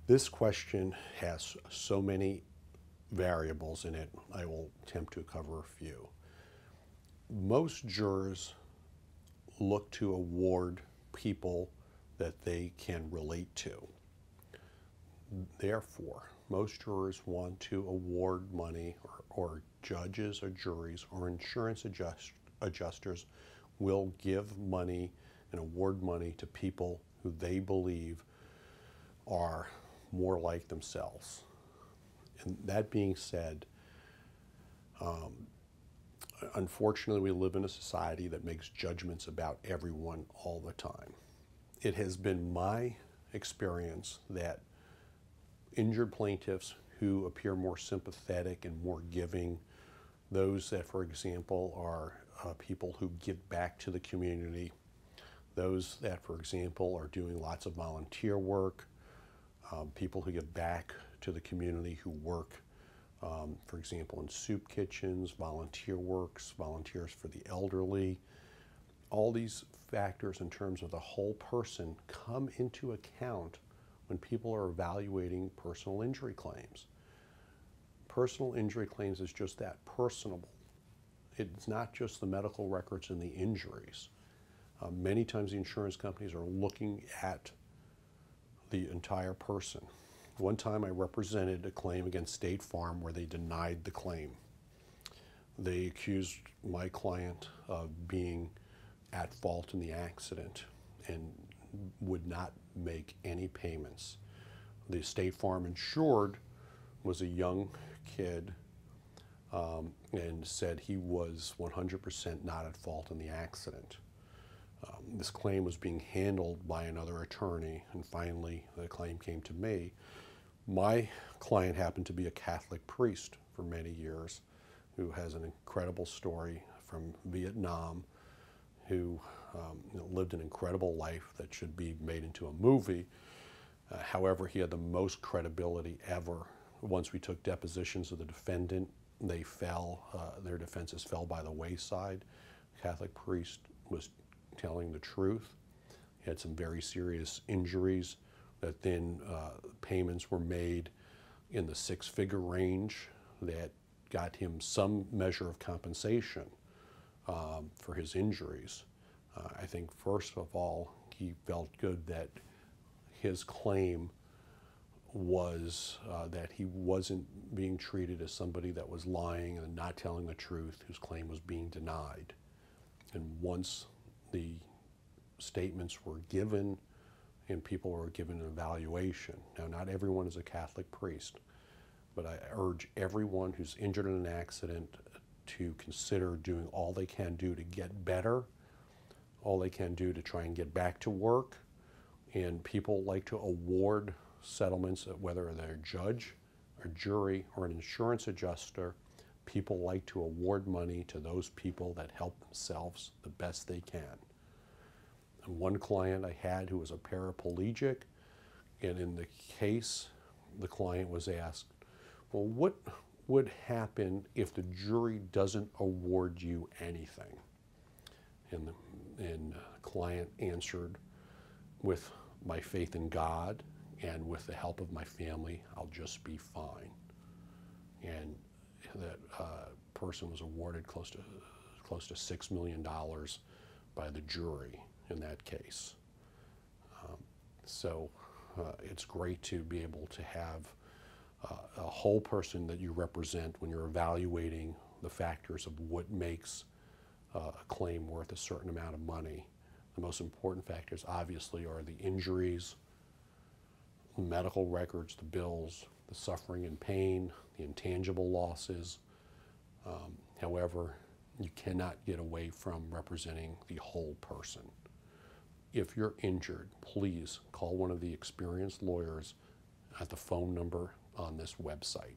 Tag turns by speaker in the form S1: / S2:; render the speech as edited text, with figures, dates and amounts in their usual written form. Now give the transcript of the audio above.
S1: This question has so many variables in it, I will attempt to cover a few. Most jurors look to award people that they can relate to. Therefore, most jurors want to award money, or judges or juries or insurance adjusters will give money and award money to people who they believe are more like themselves. And that being said, unfortunately, we live in a society that makes judgments about everyone all the time. It has been my experience that injured plaintiffs who appear more sympathetic and more giving, those that, for example, are people who give back to the community, those that, for example, are doing lots of volunteer work, people who give back to the community who work, for example, in soup kitchens, volunteer works, volunteers for the elderly. All these factors in terms of the whole person come into account when people are evaluating personal injury claims. Personal injury claims is just that, personable. It's not just the medical records and the injuries. Many times the insurance companies are looking at the entire person. One time I represented a claim against State Farm where they denied the claim. They accused my client of being at fault in the accident and would not make any payments. The State Farm insured was a young kid and said he was 100% not at fault in the accident. This claim was being handled by another attorney, and finally the claim came to me. My client happened to be a Catholic priest for many years who has an incredible story from Vietnam, who lived an incredible life that should be made into a movie. However, he had the most credibility ever. Once we took depositions of the defendant, they fell, their defenses fell by the wayside. The Catholic priest was telling the truth. He had some very serious injuries that then payments were made in the six-figure range that got him some measure of compensation for his injuries. I think first of all, he felt good that his claim was that he wasn't being treated as somebody that was lying and not telling the truth, whose claim was being denied. And once the statements were given and people were given an evaluation. Now, not everyone is a Catholic priest, but I urge everyone who's injured in an accident to consider doing all they can do to get better, all they can do to try and get back to work. And people like to award settlements, whether they're a judge, a jury, or an insurance adjuster. People like to award money to those people that help themselves the best they can. And one client I had who was a paraplegic, and in the case, the client was asked, well, what would happen if the jury doesn't award you anything? And the client answered, with my faith in God and with the help of my family, I'll just be fine. And that person was awarded close to $6 million by the jury in that case. So it's great to be able to have a whole person that you represent when you're evaluating the factors of what makes a claim worth a certain amount of money. The most important factors obviously are the injuries, the medical records, the bills, the suffering and pain, the intangible losses. However, you cannot get away from representing the whole person. If you're injured, please call one of the experienced lawyers at the phone number on this website.